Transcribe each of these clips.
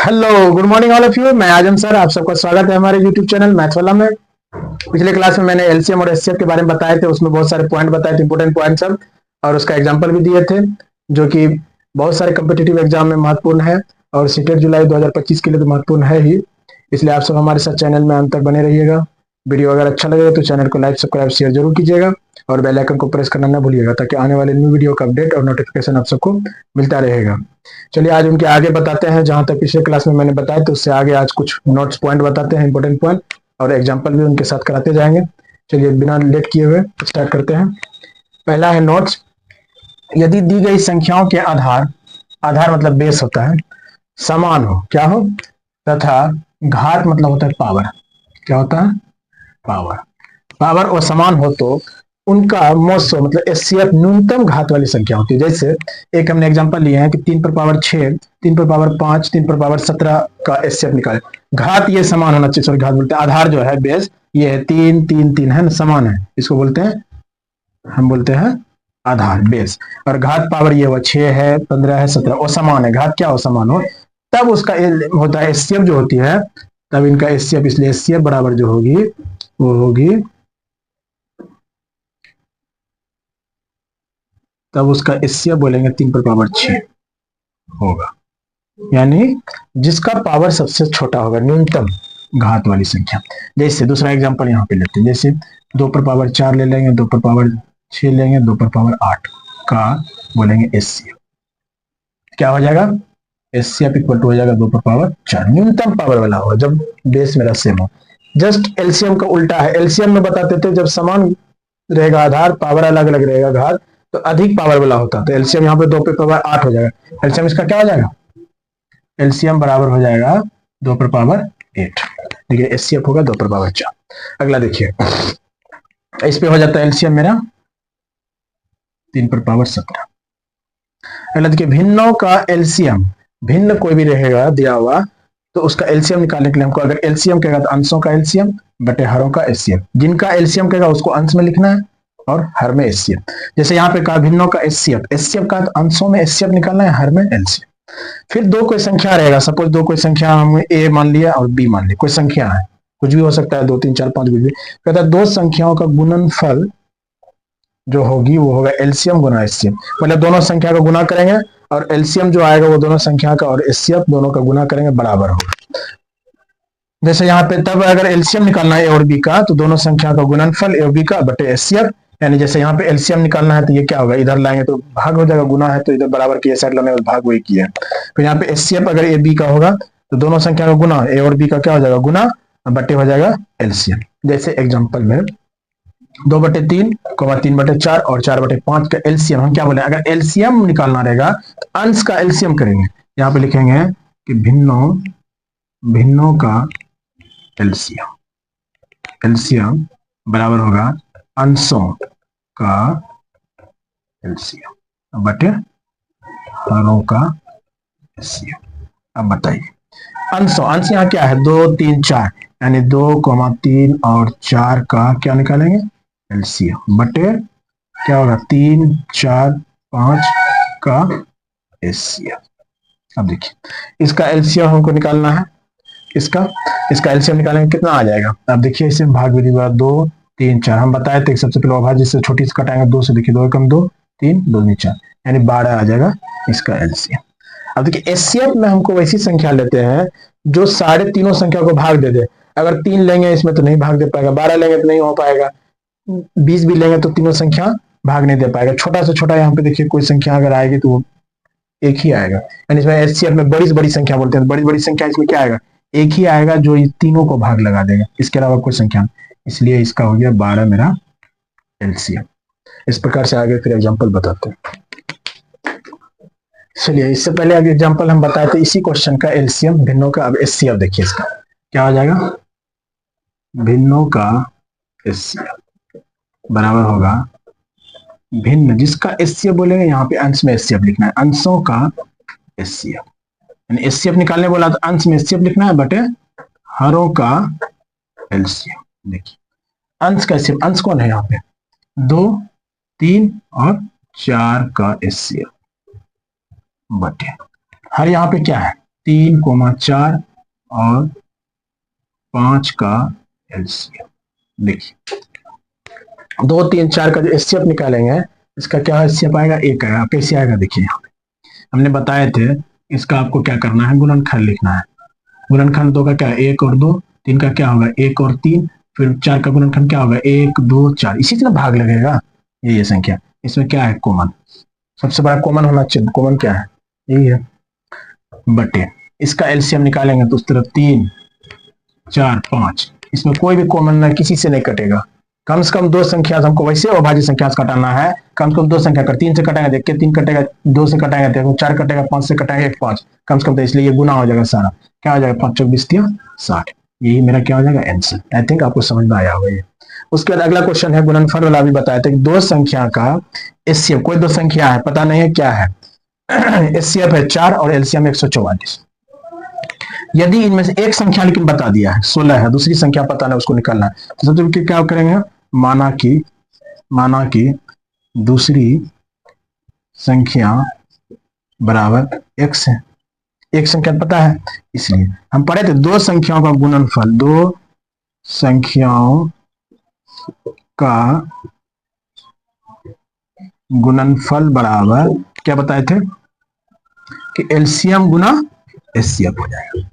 Hello, good morning all of you. मैं आजम sir, आप सबका स्वागत है हमारे यूट्यूब चैनल मैथ वाला में। पिछले क्लास में मैंने एलसीएम और एचसीएफ के बारे में बताए थे, उसमें बहुत सारे पॉइंट बताए थे, इंपोर्टेंट पॉइंट सब, और उसका एग्जांपल भी दिए थे, जो कि बहुत सारे कम्पिटिटिव एग्जाम में महत्वपूर्ण है और सीटेट जुलाई 2025 के लिए तो महत्वपूर्ण है ही। इसलिए आप सब हमारे साथ चैनल में अंत तक बने रहिएगा। वीडियो अगर अच्छा लगे तो चैनल को लाइक, सब्सक्राइब, शेयर जरूर कीजिएगा और बेल आइकन को प्रेस करना ना भूलिएगा, ताकि आने वाले न्यू वीडियो का अपडेट और नोटिफिकेशन आप सबको मिलता रहेगा। चलिए आज उनके आगे बताते हैं, जहां तक पिछले क्लास में मैंने बताया तो उससे आगे आज कुछ नोट्स पॉइंट बताते हैं, इंपोर्टेंट पॉइंट, और एग्जांपल भी उनके साथ कराते जाएंगे। चलिए बिना लेट किए हुए स्टार्ट करते हैं। पहला है नोट्स। यदि दी गई संख्याओं के आधार, आधार मतलब बेस होता है, समान हो, क्या हो, तथा घात मतलब होता है पावर, क्या होता है, पावर, पावर और समान हो तो उनका मोसो मतलब एचसीएफ न्यूनतम घात वाली संख्या होती है। जैसे एक हमने एग्जांपल लिए हैं कि 3 पर पावर 6, 3 पर पावर 5, 3 पर पावर 17 का एचसीएफ निकाले। घात ये समान होना चाहिए, सॉरी घात बोलते हैं, आधार जो है बेस ये है 3 3 3 है ना, समान है, इसको बोलते हैं, हम बोलते हैं आधार बेस। और घात पावर ये हुआ 6 है, 15 है, 17, वो समान है, घात क्या हो, समान हो, तब उसका होता है एचसीएफ जो होती है, तब इनका एचसीएफ, इसलिए एचसीएफ बराबर जो होगी वो होगी, तब उसका एचसीएफ बोलेंगे 3 पर पावर 6 होगा, यानी जिसका पावर सबसे छोटा होगा, न्यूनतम घात वाली संख्या। जैसे दूसरा एग्जांपल यहाँ पे लेते हैं, जैसे 2 पर पावर 4 ले लेंगे, 2 पर पावर 6 लेंगे, 2 पर पावर 8 का बोलेंगे एचसीएफ, क्या हो जाएगा, एचसीएफ इक्वल टू हो जाएगा 2 पर पावर 4, न्यूनतम पावर वाला होगा जब बेस मेरा सेम हो। जस्ट एलसीएम का उल्टा है, एलसीएम में बताते थे जब समान रहेगा आधार, पावर अलग अलग रहेगा घात, तो अधिक पावर वाला होता है। तो एलसीएम यहाँ पे 2 पे पावर 8 हो जाएगा, एलसीएम इसका क्या हो जाएगा, एलसीएम बराबर हो जाएगा 2 पर पावर 8। देखिए एचसीएफ होगा 2 पर पावर 4। अगला देखिए, इस पे हो जाता है एलसीएम मेरा 3 पर पावर 17। अगला देखिए, भिन्नों का एलसीएम, भिन्न कोई भी रहेगा दिया हुआ तो उसका एलसीएम निकालने के लिए हमको अगर एलसीएम कहेगा तो अंशों का एलसीएम बटे हरों का एचसीएफ, जिनका एलसीएम कहेगा उसको अंश में लिखना है और हर में एचसीएफ। जैसे यहाँ पे कहा भिन्नों का एचसीएफ, एचसीएफ का तो अंशों में एचसीएफ निकालना है, हर में एलसीएफ। फिर दो कोई संख्या रहेगा, सपोज दो कोई संख्या हमने ए मान लिया और बी मान लिया, कोई संख्या है, कुछ भी हो सकता है, 2 3 4 5 कुछ भी, कहता है दो संख्याओं का गुणनफल जो होगी वो होगा एलसीएम गुना एचसीएफ, मतलब दोनों संख्या का गुना करेंगे और एलसीएम जो आएगा वो दोनों संख्या का और एचसीएफ दोनों का गुना करेंगे, बराबर होगा। जैसे यहाँ पे तब अगर एलसीएम निकालना है ए और बी का तो दोनों संख्या का गुणनफल ए और बी का बटे एचसीएफ, यानी जैसे यहाँ पे एलसीएम निकालना है तो ये क्या होगा, इधर लाएंगे तो भाग हो जाएगा, गुना है तो इधर बराबर की साइड लाने भाग वही किया। फिर यहाँ पे एचसीएफ अगर ए बी का होगा तो दोनों संख्या का गुना, ए और बी का क्या हो जाएगा, गुना बटे हो जाएगा एलसीएम। जैसे एग्जाम्पल में 2/3, 3/4 और 4/5 का एलसीएम हम क्या बोले, अगर एलसीएम निकालना रहेगा तो अंश का एलसीएम करेंगे, यहाँ पे लिखेंगे कि भिन्नों का एलसीएम, एलसीएम बराबर होगा अंशों का एलसीएम बटे हरों का एलसीएम। अब बताइए अंशों, अंश यहाँ क्या है, 2 3 4, यानी 2, 3 और 4 का क्या निकालेंगे, एलसीएम बटे क्या होगा, 3 4 5 का एलसीएम। अब देखिए इसका एलसीएम हमको निकालना है, इसका एलसीएम निकालेंगे कितना आ जाएगा। अब देखिए इसे भाग विधि द्वारा 2 3 4 हम बताए थे, सबसे पहले अभाज्य से छोटी से कटाएंगे 2 से, देखिए 2 एकम 2 3 2 दूनी 4, यानी 12 आ जाएगा इसका एलसीएम। अब देखिए एचसीएफ में हमको वैसी संख्या लेते हैं जो साढ़े तीनों संख्या को भाग दे दे। अगर 3 लेंगे इसमें तो नहीं भाग दे पाएगा, 12 लेंगे तो नहीं हो पाएगा, 20 भी लेंगे तो तीनों संख्या भाग नहीं दे पाएगा। छोटा से छोटा यहाँ पे देखिए कोई संख्या अगर आएगी तो वो एक ही आएगा, यानी इसमें एचसीएफ में बड़ी से बड़ी संख्या बोलते हैं, बड़ी बड़ी संख्या इसमें क्या आएगा, एक ही आएगा जो ये तीनों को भाग लगा देगा, इसके अलावा कोई संख्या, इसलिए इसका हो गया 12 मेरा एलसीएम। इस प्रकार से आगे फिर एग्जांपल बताते हैं। चलिए इससे पहले अभी एग्जांपल हम बताए थे इसी क्वेश्चन का एलसीएम भिन्नों का, अब एचसीएफ देखिए इसका क्या हो जाएगा, भिन्नों का एचसीएफ बराबर होगा भिन्न जिसका एचसीएफ बोलेंगे, यहाँ पे अंश में एचसीएफ लिखना है, अंशों का एचसीएफ, यानी एचसीएफ निकालने बोला तो अंश में एचसीएफ लिखना है बटे हरों का एलसीएम। देखिए अंश का एचसीएफ, अंश कौन है यहाँ पे, 2 3 और 4 का एचसीएफ बटे हर यहाँ पे क्या है 3,4 और 5 का एलसीएम। देखिए 2, 3, 4 का जो एचसीएफ निकालेंगे, इसका क्या एचसीएफ आएगा? 1 आएगा। कैसे आएगा? देखिए यहाँ पे हमने बताए थे, इसका आपको क्या करना है? गुणनखंड लिखना है। गुणनखंड 2 का क्या है? 1 और 2, 3 का क्या होगा? 1 और 3, फिर 4 का गुणनखंड क्या होगा? 1, 2, 4। इसी तरह भाग लगेगा ये संख्या। इसमें क्या है? कॉमन, सबसे बड़ा कॉमन होना चाहिए। कॉमन क्या है? यही है, बटे इसका एलसीएम निकालेंगे तो उस तरफ 3, 4, 5, इसमें कोई भी कॉमन ना, किसी से नहीं कटेगा। कम से कम 2 संख्या हमको वैसे अभाज्य संख्या से कटाना है। कम से कम 2 संख्या कर, 3 से कटाएंगे, देखिए 3 कटेगा, 2 से कटाएंगे देखो 4 कटेगा, 5 से कटाएंगे 5, कम से कम। तो इसलिए ये गुना हो जाएगा सारा। क्या हो जाएगा? 5 चौक 20 60। यही मेरा क्या हो जाएगा? आंसर। आई थिंक आपको समझ में आया होगा ये। उसके बाद अगला क्वेश्चन है गुणनफल वाला। भी बताया था कि 2 संख्या का एचसीएफ, कोई 2 संख्या है, पता नहीं है क्या है। एचसीएफ है 4 और एलसीएम 144। यदि इनमें से एक संख्या लेकिन बता दिया है 16 है, दूसरी संख्या पता नहीं, उसको निकालना है। तो सबसे पहले क्या करेंगे? माना कि दूसरी संख्या बराबर x है। एक संख्या पता है, इसलिए हम पढ़े थे 2 संख्याओं का गुणनफल, 2 संख्याओं का गुणनफल बराबर क्या बताए थे? कि एलसीएम गुना एचसीएफ हो जाएगा।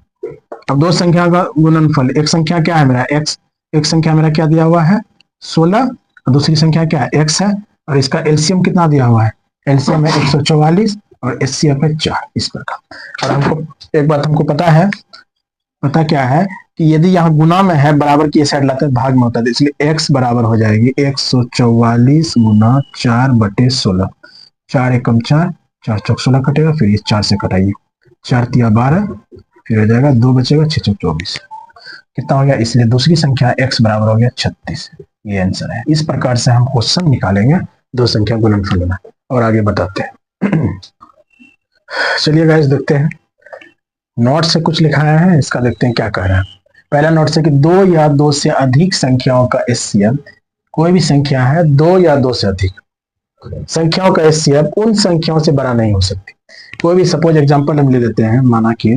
अब 2 संख्या का गुणनफल, एक संख्या क्या है मेरा? x, एक संख्या मेरा क्या दिया हुआ है? 16, और दूसरी संख्या क्या है? x है, और इसका एलसीएम कितना दिया हुआ है? एलसीएम है 144 और एचसीएफ है 4। इस प्रकार। और हमको एक बात हमको पता क्या है कि यदि यहाँ गुना में है, बराबर की साइड लाते हैं, भाग में होता है, इसलिए x बराबर हो जाएगी 144 गुना 4 बटे 16। 4 एकम 4, 4 चौक 16 कटेगा, फिर इस 4 से कटाइए, 4 तिया 12, फिर हो जाएगा 2 बचेगा, 6 चौक 24। कितना हो गया? इसलिए दूसरी संख्या x बराबर हो गया 36। ये आंसर है। इस प्रकार से हम क्वेश्चन निकालेंगे 2 संख्या गुणनफल बना। और आगे बताते हैं। चलिए गाइस देखते हैं, नोट से कुछ लिखाया है, इसका देखते हैं क्या कह रहा है। पहला नोट से कि 2 या 2 से अधिक संख्याओं का एचसीएफ, कोई भी संख्या है 2 या 2 से अधिक संख्याओं का एचसीएफ उन संख्याओं से बड़ा नहीं हो सकती। कोई भी सपोज एग्जांपल हम ले लेते हैं, माना कि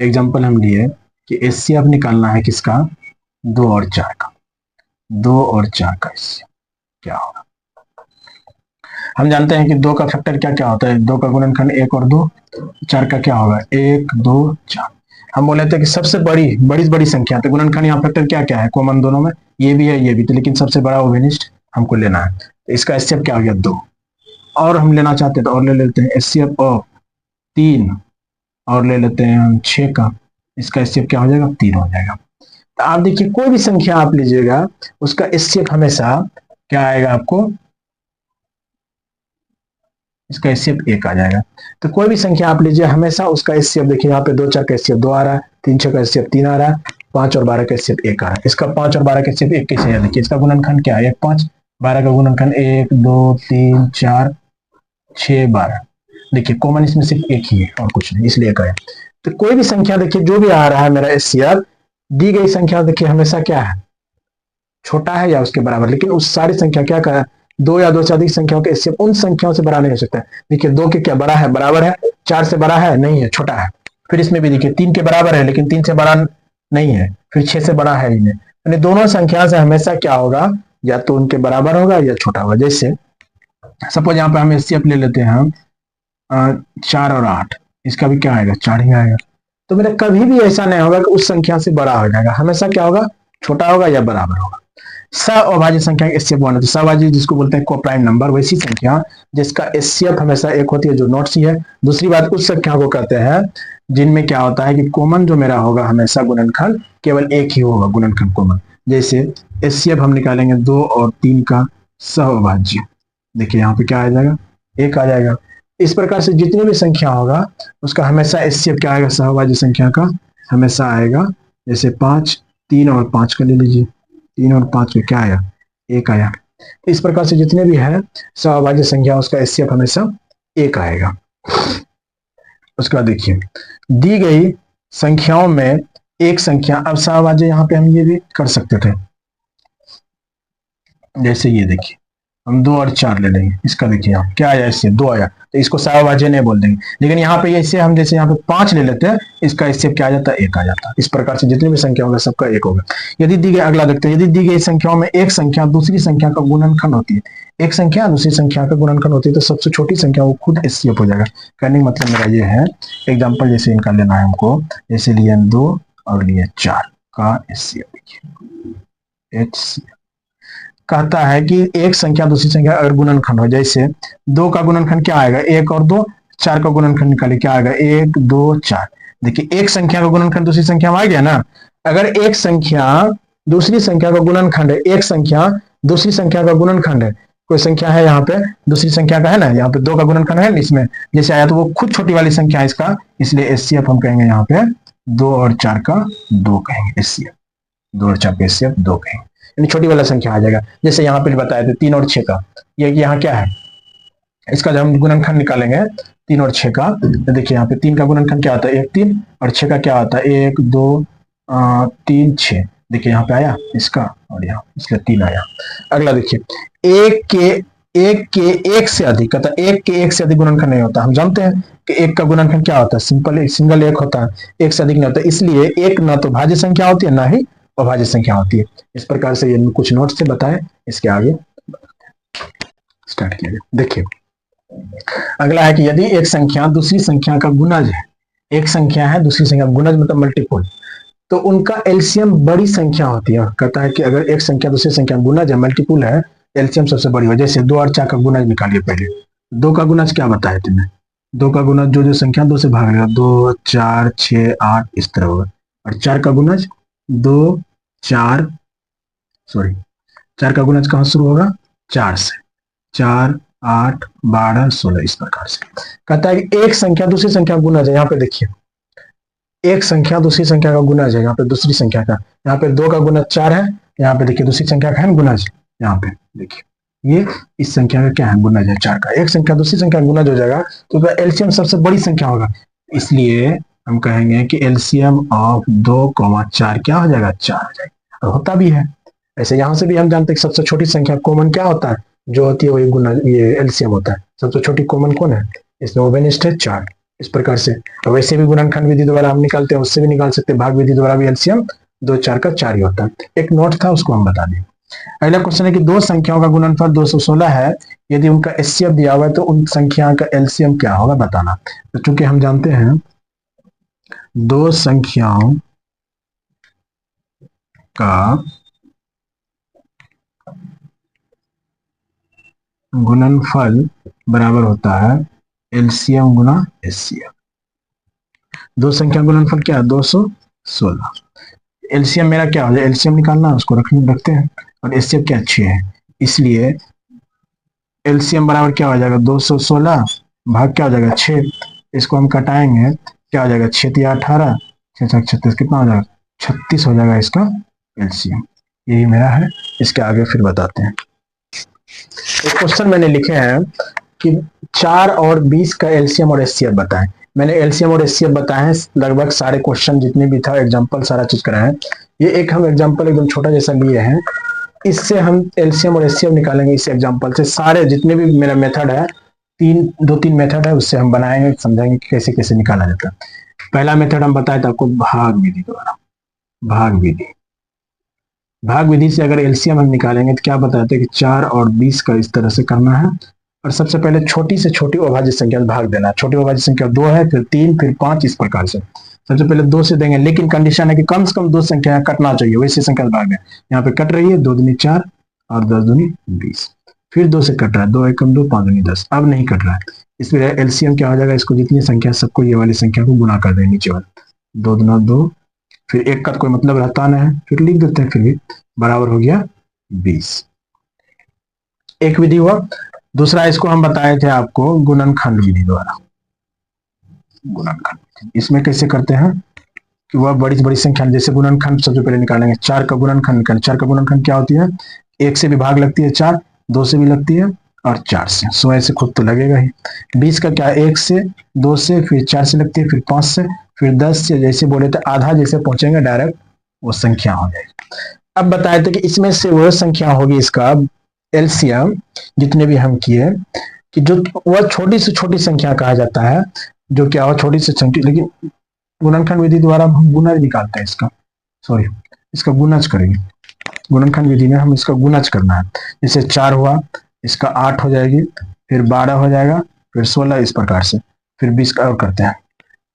एग्जांपल हम लिए कि एचसीएफ निकालना है किसका? 2 और 4 का। 2 और 4 का एचसीएफ क्या होगा? हम जानते हैं कि 2 का फैक्टर क्या क्या होता है? 2 का गुणनखंड 1 और 2, 4 का क्या होगा? 1, 2, 4। हम बोले थे कि सबसे बड़ी संख्या, तो गुणनखंड यहाँ फैक्टर क्या क्या है? कॉमन दोनों में, ये भी है ये भी, तो लेकिन सबसे बड़ा ओवेनिस्ट हमको लेना है। तो इसका एचसीएफ क्या हो गया? 2। और हम लेना चाहते हैं तो और ले लेते हैं, एचसीएफ ऑफ 3 और ले लेते हैं हम 6 का। इसका एचसीएफ क्या हो जाएगा? 3 हो जाएगा। तो आप देखिए कोई भी संख्या आप लीजिएगा, उसका एचसीएफ हमेशा क्या आएगा आपको? इसका एचसीएफ 1 आ जाएगा। तो कोई भी संख्या आप लीजिए, हमेशा उसका एचसीएफ देखिए, यहाँ पे 2 4 का एचसीएफ 2 आ रहा है, 3 6 का एचसीएफ 3 आ रहा है, 5 और 12 का एचसीएफ 1 आ रहा है। इसका 5 और 12 का एचसीएफ 1 कैसे है? देखिए इसका गुणनखंड क्या है? 1 5, 12 का गुणनखंड 1 2 3 4 6 12। देखिए कॉमन इसमें सिर्फ 1 ही है और कुछ नहीं, इसलिए 1 आया। तो कोई भी संख्या देखिए जो भी आ रहा है मेरा एचसीएफ, दी गई संख्या देखिए हमेशा क्या है? छोटा है या उसके बराबर। लेकिन उस सारी संख्या क्या कहा? 2 या 2 से अधिक संख्याओं के एचसीएफ उन संख्याओं से बड़ा नहीं हो सकता है। देखिए 2 के क्या बड़ा है? बराबर है। 4 से बड़ा है? नहीं है, छोटा है। फिर इसमें भी देखिए 3 के बराबर है, लेकिन 3 से बड़ा नहीं है, फिर 6 से बड़ा है ही नहीं। यानी दोनों संख्या से हमेशा क्या होगा? या तो उनके बराबर होगा या छोटा होगा। जैसे सपोज यहाँ पे हम एचसीएफ ले लेते हैं हम 4 और 8, इसका भी क्या आएगा? 4 ही आएगा। तो मेरा कभी भी ऐसा नहीं होगा कि उस संख्या से बड़ा हो जाएगा, हमेशा क्या होगा? छोटा होगा या बराबर होगा। सअभाज्य संख्या एचसीएफ 1 होती है। सअभाज्य जिसको बोलते हैं कोप्राइम नंबर, वैसी संख्या जिसका एचसीएफ हमेशा 1 होती है, जो नॉट सी है। दूसरी बात, उस संख्या को कहते हैं जिनमें क्या होता है कि कॉमन जो मेरा होगा हमेशा गुणनखंड केवल 1 ही होगा, गुणनखंड कॉमन। जैसे एचसीएफ हम निकालेंगे 2 और 3 का सहअभाज्य, देखिए यहाँ पे क्या आ जाएगा? 1 आ जाएगा। इस प्रकार से जितनी भी संख्या होगा उसका हमेशा एचसीएफ क्या आएगा? सहअभाज्य संख्या का हमेशा आएगा। जैसे 5, 3 और 5 का ले लीजिए, 3 और 5 में क्या आया? 1 आया। इस प्रकार से जितने भी है सहअभाज्य संख्या, उसका एचसीएफ हमेशा 1 आएगा। उसके बाद देखिए दी गई संख्याओं में एक संख्या, अब सहअभाज्य यहाँ पे हम ये भी कर सकते थे, जैसे ये देखिए हम 2 और 4 ले लेंगे। इसका देखिए आप क्या आया, इससे 2 आया, तो इसको सहभाज्य नहीं बोल देंगे। लेकिन यहाँ पे इससे हम जैसे यहाँ पे 5 ले लेते हैं, इसका इससे क्या आ जाता है, 1 आ जाता है। इस प्रकार से जितनी भी संख्या होगा सबका 1 होगा। यदि दी गई, अगला देखते हैं, यदि दी गई संख्याओं में एक संख्या दूसरी संख्या का गुणनखंड होती है, एक संख्या दूसरी संख्या का गुणनखंड होती है, तो सबसे छोटी संख्या वो खुद एचसीएफ हो जाएगा। कहने का मतलब मेरा ये है, एग्जाम्पल जैसे इनका लेना है हमको, जैसे लिए 2 और लिए 4 का एचसीएफ, देखिए एचसीएफ कहता है कि एक संख्या दूसरी संख्या अगर गुणनखंड हो, जैसे 2 का गुणनखंड क्या आएगा, 1 और 2, 4 का गुणनखंड निकाले क्या आएगा, 1 2 4। देखिए एक संख्या का गुणनखंड दूसरी संख्या में आ गया ना। अगर एक संख्या दूसरी संख्या का गुणनखंड है, एक संख्या दूसरी संख्या का गुणनखंड है, कोई संख्या है यहाँ पे दूसरी संख्या का है ना, यहाँ पे 2 का गुणनखंड है ना, इसमें जैसे आया तो वो खुद छोटी वाली संख्या है इसका, इसलिए एचसीएफ हम कहेंगे यहाँ पे 2 और 4 का 2 कहेंगे एचसीएफ, 2 और 4 का एचसीएफ 2 कहेंगे, छोटी वाला संख्या आ जाएगा। जैसे यहाँ पे बताए थे 3 और 6 का, ये यहाँ क्या है, इसका जब हम गुणनखंड निकालेंगे 3 और 6 का, तो देखिए यहाँ पे 3 का गुणनखंड क्या होता है, 1 3, और 6 का क्या होता है, 1 2 3 6। देखिए यहाँ पे आया इसका, और यहाँ इसलिए 3 आया। अगला देखिए, एक के एक से अधिक, कहता है एक के एक से अधिक गुणनखंड नहीं होता। हम जानते हैं कि एक का गुणनखंड क्या होता है, सिंपल एक सिंगल एक होता है, एक से अधिक नहीं होता, इसलिए एक ना तो भाज्य संख्या होती है ना ही अभाज्य संख्या होती है। इस प्रकार से ये कुछ नोट से बताएं, इसके आगे स्टार्ट किया जाए। देखिए अगला है कि यदि एक संख्या दूसरी संख्या का गुणज है, एक संख्या है दूसरी संख्या गुणज मतलब मल्टीपल, तो उनका एलसीएम बड़ी संख्या होती है। कहता है कि अगर एक संख्या दूसरी संख्या गुणज है, मल्टीपल है, एलसीएम सबसे बड़ी हो। जैसे 2 और 4 का गुणज निकालिए। पहले 2 का गुणज क्या बताया तुमने, 2 का गुणज जो संख्या 2 से भाग लेगा, 2 4 6 8 इस तरह होगा। और 4 का गुणज 2 4 का गुणज कहां शुरू होगा, 4 से, 4 8 12 16 इस प्रकार से। कहता है कि एक संख्या दूसरी संख्या का गुणज है। यहाँ पे देखिए एक संख्या दूसरी संख्या का गुणज है, यहाँ पे दूसरी संख्या का, यहाँ पे 2 का गुणज 4 है, यहाँ पे देखिए दूसरी संख्या का है गुणज, यहाँ पे देखिए ये इस संख्या का क्या है, गुणज है 4 का। एक संख्या दूसरी संख्या गुणज हो जाएगा तो एलसीएम सबसे बड़ी संख्या होगा, इसलिए हम कहेंगे कि एलसीएम ऑफ 2, 4 क्या हो जाएगा, 4 हो जाएगा। और होता भी है ऐसे। यहां से भी हम जानते हैं कि सबसे छोटी संख्या कॉमन क्या होता है, जो होती है वही गुणज, ये एलसीएम होता है। सबसे छोटी कॉमन कौन है, इसमें ओवेनिस्ट है 4। इस प्रकार से वैसे भी गुणनखंड विधि द्वारा हम निकालते हैं, उससे भी निकाल सकते हैं, भाग विधि द्वारा भी एलसीएम 2 4 का 4 ही होता है। एक नोट था उसको हम बता दें। अगला क्वेश्चन है कि दो संख्याओं का गुणनफल 216 है, यदि उनका एचसीएफ दिया हुआ है तो उन संख्या का एलसीएम क्या होगा बताना। तो चूंकि हम जानते हैं दो संख्याओं का गुणनफल बराबर होता है एलसीएम गुना एचसीएफ। दो संख्या गुणनफल क्या है, 216। एलसीएम मेरा क्या हो जाए, एलसीएम निकालना है, उसको रखते हैं, और एचसीएफ क्या 6 है, इसलिए एलसीएम बराबर क्या हो जाएगा, 216 भाग क्या हो जाएगा 6। इसको हम कटाएंगे, क्या हो जाएगा 6 3 18 6 6 36 कितना हो जाएगा 36 हो जाएगा इसका एलसीएम। यही मेरा है, इसके आगे फिर बताते हैं। एक क्वेश्चन मैंने लिखे हैं कि 4 और 20 का एलसीएम और एचसीएफ बताएं। मैंने एलसीएम और एचसीएफ बताए हैं, लगभग सारे क्वेश्चन जितने भी था एग्जांपल सारा चीज कराए हैं। ये एक हम एग्जांपल एकदम छोटा जैसा लिए हैं, इससे हम एलसीएम और एचसीएफ निकालेंगे। इस एग्जांपल से सारे जितने भी मेरा मेथड है, 2-3 मेथड है, उससे हम बनाएंगे, समझाएंगे कैसे कैसे निकाला जाता है। पहला मेथड हम बताए थे आपको भाग विधि द्वारा। भाग विधि से अगर एलसीएम हम निकालेंगे तो क्या बताते हैं कि 4 और 20 का इस तरह से करना है, और सबसे पहले छोटी से छोटी अभाज्य संख्या भाग देना है। छोटी अभाज्य संख्या 2 है, फिर 3, फिर 5, इस प्रकार से। सबसे पहले 2 से देंगे, लेकिन कंडीशन है कि कम से कम 2 संख्या कटना चाहिए, वैसी संख्या भाग दें। यहाँ पे कट रही है, 2 दूनी 4 और 10 दूनी 20। फिर 2 से कट रहा है, 2 एकम 2 5 दूनी 10, अब नहीं कट रहा है, इसमें एलसीएम क्या हो जाएगा, इसको जितनी संख्या सबको ये वाली संख्या को गुना कर दें, नीचे वाला 2 दूना 2, फिर 1 का कोई मतलब रहता नहीं है, फिर लिख देते हैं, फिर भी बराबर हो गया 20। एक विधि हुआ। दूसरा इसको हम बताए थे आपको गुणनखंड विधि द्वारा। गुणनखंड इसमें कैसे करते हैं कि वह बड़ी बड़ी संख्या, जैसे गुणनखंड सबसे पहले निकालेंगे, 4 का गुणनखंड निकालेंगे। 4 का गुणनखंड क्या होती है, 1 से भी भाग लगती है 4, 2 से भी लगती है और 4 से, 100 से खुद तो लगेगा ही। 20 का क्या, 1 से, 2 से, फिर 4 से लगती है, फिर 5 से, फिर 10 से, जैसे बोले थे आधा जैसे पहुंचेंगे डायरेक्ट वो संख्या हो जाएगी। अब बताए थे कि इसमें से वह संख्या होगी इसका एलसीएम जितने भी हम किए कि जो वह छोटी से छोटी संख्या कहा जाता है, जो क्या हो छोटी से संख्या, लेकिन गुणनखंड विधि द्वारा हम गुणज निकालते हैं इसका, सॉरी इसका गुणज करेंगे। गुणनखंड विधि में हम इसका गुणज करना है। जैसे 4 हुआ, इसका 8 हो जाएगी, फिर 12 हो जाएगा, फिर 16, इस प्रकार से, फिर 20 का और करते हैं,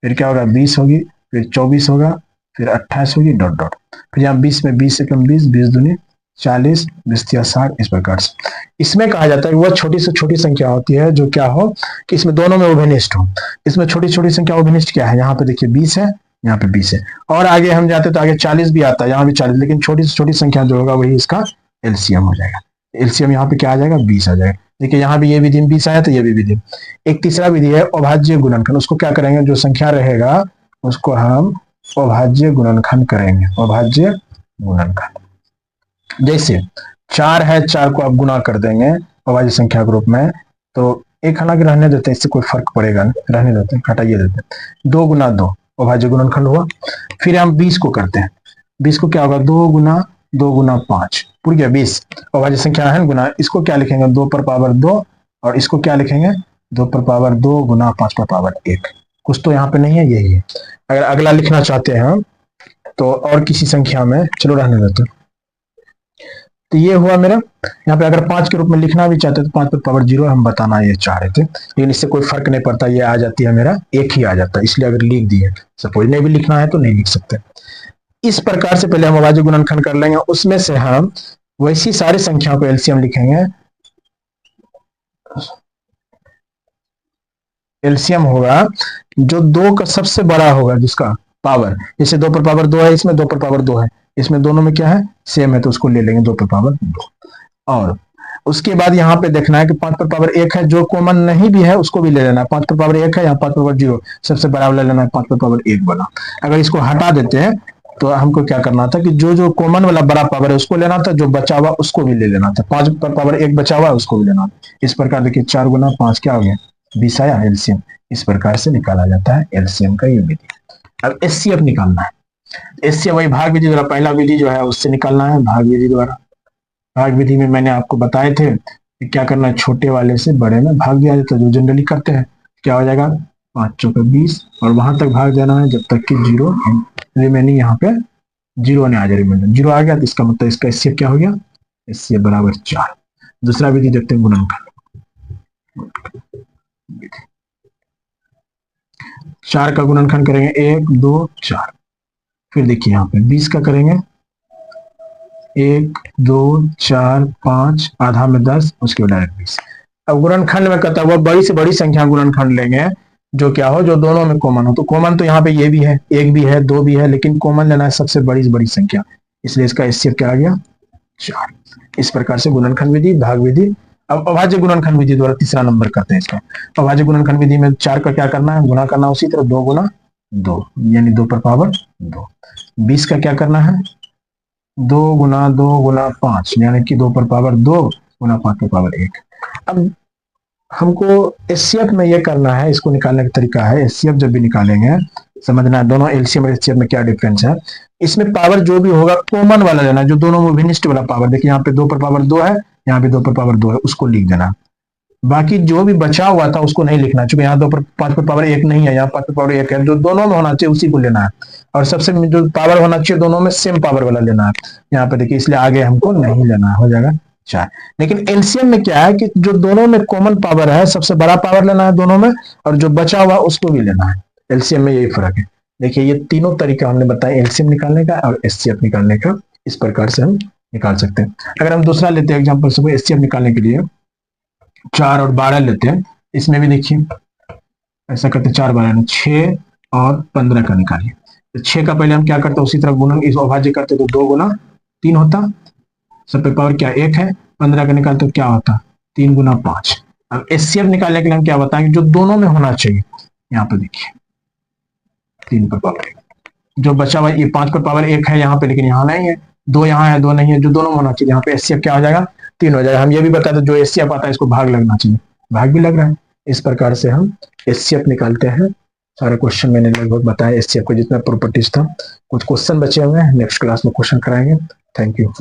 फिर क्या होगा 20 होगी, फिर 24 होगा, फिर 28 होगी, डॉट डॉट, फिर यहाँ 20 में 20 से कम 20, 20 दूनी 40, 20 या 60, इस प्रकार से। इसमें कहा जाता है कि वह छोटी से छोटी संख्या होती है जो क्या हो कि इसमें दोनों में उभयनिष्ठ हो। इसमें छोटी छोटी संख्या उभयनिष्ठ क्या है, यहाँ पे देखिए 20 है, यहाँ पे 20 है, और आगे हम जाते तो आगे 40 भी आता है, यहाँ भी 40, लेकिन छोटी से छोटी संख्या जो होगा वही इसका एलसीएम हो जाएगा। एलसीएम यहाँ पे क्या आ जाएगा 20 आ जाएगा। देखिए यहाँ भी ये विधि में 20 आया तो ये भी विधि। एक तीसरा विधि है अभाज्य गुणनखंड। उसको क्या करेंगे, जो संख्या रहेगा उसको हम अभाज्य गुणनखंड करेंगे। अभाज्य गुणनखंड, जैसे 4 है, 4 को आप गुणा कर देंगे अभाज्य संख्या के रूप में, तो एक हालांकि रहने देते हैं, इससे कोई फर्क पड़ेगा नहीं, रहने देते हैं, हटाइए देते हैं। 2 गुना 2 अभाज्य गुणनखंड हुआ। फिर हम 20 को करते हैं, 20 को क्या होगा 2 गुना 2 गुना 5, पूरी क्या 20 अभाज्य संख्या है गुना, इसको क्या लिखेंगे 2 पर पावर 2, और इसको क्या लिखेंगे 2 पर पावर 2 गुना 5 पर पावर 1। कुछ तो यहाँ पे नहीं है, यही है। अगर अगला लिखना चाहते हैं तो और किसी संख्या में, चलो रहने देते हैं। तो ये हुआ मेरा, यहाँ पे अगर 5 के रूप में लिखना भी चाहते तो 5 पर पावर 0 हम बताना ये चाह रहे थे, लेकिन इससे कोई फर्क नहीं पड़ता, ये आ जाती है मेरा 1 ही आ जाता है, इसलिए अगर लिख दिए, सपोज नहीं भी लिखना है तो नहीं लिख सकते। इस प्रकार से पहले हम अभाज्य गुणनखंड कर लेंगे, उसमें से हम वैसी सारी संख्याओं को एलसीएम लिखेंगे। एलसीएम होगा जो 2 का सबसे बड़ा होगा, जिसका पावर, जैसे 2 पर पावर 2 है, इसमें 2 पर पावर 2 है, इसमें दोनों में क्या है सेम है, तो उसको ले लेंगे 2 पर पावर 2। और उसके बाद यहाँ पे देखना है कि 5 पर पावर 1 है, जो कॉमन नहीं भी है उसको भी ले लेना है। 5 पर पावर 1 है, यहाँ 5 पर पावर 0, सबसे बड़ा ले लेना है 5 पर पावर 1 बना। अगर इसको हटा देते हैं तो हमको क्या करना था कि जो कॉमन वाला बड़ा पावर है उसको लेना था, जो बचा हुआ उसको भी ले लेना था। 5 पर पावर 1 बचा हुआ उसको भी लेना था। इस प्रकार देखिए 4 गुना 5 क्या हो गया 20 आया एलसीएम। इस प्रकार से निकाला जाता है एलसीएम का ये विधि। अब एचसीएफ निकालना है। एचसीएफ वही भाग विधि द्वारा, पहला विधि जो है उससे निकालना है भाग विधि द्वारा। भाग विधि में मैंने आपको बताए थे कि क्या करना है, छोटे वाले से बड़े में भाग दिया जाता है, जो जनरली करते हैं। क्या हो जाएगा 5 चौके 20, और वहां तक भाग देना है जब तक कि 0 रिमेनिंग, यहाँ पे 0 ने आ जाए, रिमेनिंग 0 आ गया तो इसका मतलब इसका एचसीएफ क्या हो गया, एचसीएफ बराबर 4। दूसरा विधि देखते हैं गुणनखंड। 4 का गुणनखंड करेंगे 1 2 4। फिर देखिए यहाँ पे 20 का करेंगे 1 2 4 5, आधा में 10, उसके बाद डायरेक्ट 20। अब गुणनखंड में कहता है बड़ी से बड़ी संख्या गुणनखंड लेंगे जो क्या हो, जो दोनों में कॉमन हो। तो कॉमन तो यहाँ पे ये भी है, 1 भी है, 2 भी है, लेकिन कॉमन लेना है सबसे बड़ी से बड़ी संख्या, इसलिए इसका एचसीएफ क्या आ गया 4। इस प्रकार से गुणनखंड विधि, भाग विधि। अब अभाज्य गुणनखंड विधि द्वारा तीसरा नंबर करते हैं इसका। अभाज्य गुणनखंड विधि में 4 का क्या करना है, गुणा करना, उसी तरह 2 गुना 2 यानी 2 पर पावर 2। 20 का क्या करना है 2 गुना 2 गुना 5 यानी कि 2 पर पावर 2 गुना 5 पर पावर 1। अब हमको एचसीएफ में ये करना है, इसको निकालने का तरीका है, एचसीएफ जब भी निकालेंगे समझना है दोनों एलसीएम और एचसीएफ में क्या डिफरेंस है। इसमें पावर जो भी होगा कॉमन वाला लेना, जो दोनों में विनिष्ट वाला पावर। देखिए यहाँ पे 2 पर पावर 2 है, यहाँ पे 2 पर पावर 2 है, उसको लिख देना। बाकी जो भी बचा हुआ था उसको नहीं लिखना, क्योंकि यहाँ 5 पर पावर 1 नहीं है, यहाँ 5 पर पावर 1 है, जो दोनों में होना चाहिए उसी को लेना है, और सबसे जो पावर होना चाहिए दोनों में सेम पावर वाला लेना है यहाँ पे देखिए, इसलिए आगे हमको नहीं लेना है, हो जाएगा 4। लेकिन एलसीएम में क्या है कि जो दोनों में कॉमन पावर है सबसे बड़ा पावर लेना है दोनों में, और जो बचा हुआ उसको भी लेना है। एलसीएम में यही फर्क है। देखिए ये तीनों तरीका हमने बताया एलसीएम निकालने का और एचसीएफ निकालने का, इस प्रकार से हम निकाल सकते हैं। अगर हम दूसरा लेते हैं एग्जाम्पल से एचसीएफ निकालने के लिए 4 और 12 लेते हैं, इसमें भी देखिए ऐसा करते 4 12 6 और 15 का निकालिए। तो 6 का पहले हम क्या करते हैं, उसी तरह गुणन इस अभाज्य करते तो 2 गुना 3 होता, सब पे पावर क्या 1 है। 15 का निकालते तो क्या होता 3 गुना 5। अब एचसीएफ निकालने के लिए हम क्या बताएंगे, जो दोनों में होना चाहिए, यहाँ पे देखिए 3 पर पावर 1, जो बचा हुआ ये 5 पर पावर 1 है यहाँ पे, लेकिन यहाँ नहीं है, 2 यहाँ है 2 नहीं है, जो दोनों में होना चाहिए यहाँ पे एचसीएफ क्या हो जाएगा 3 हो जाएगा। हम ये भी बताते जो एचसीएफ आता है इसको भाग लगना चाहिए, भाग भी लग रहा है। इस प्रकार से हम एचसीएफ निकालते हैं। सारा क्वेश्चन मैंने लगभग बताया एचसीएफ को जितना प्रॉपर्टीज था। कुछ क्वेश्चन बचे हुए हैं, नेक्स्ट क्लास में क्वेश्चन कराएंगे। Thank you.